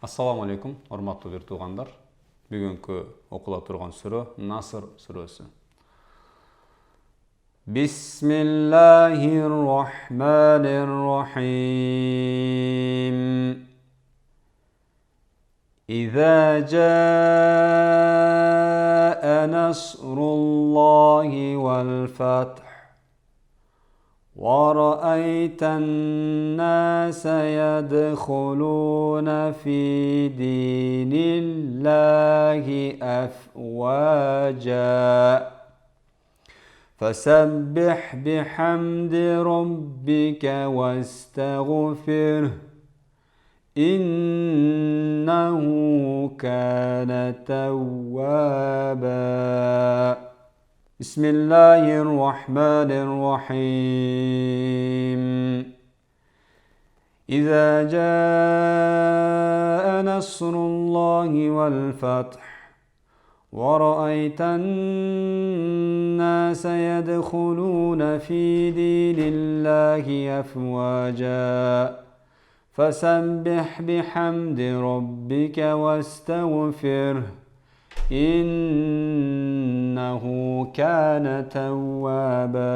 Assalamu alaikum, hormatly bir tuğanlar. Bugünkü okula turgan sure Nasr suresi. Bismillahirrahmanirrahim. İza jaa nasrullahi vel fath ورأيت الناس يدخلون في دين الله أفواجا فسبح بحمد ربك واستغفره إنه كان توابا بسم الله الرحمن الرحيم إذا جاء نصر الله والفتح ورأيت الناس يدخلون في دين الله أفواجا فسبح بحمد ربك واستغفره إنه كان توابا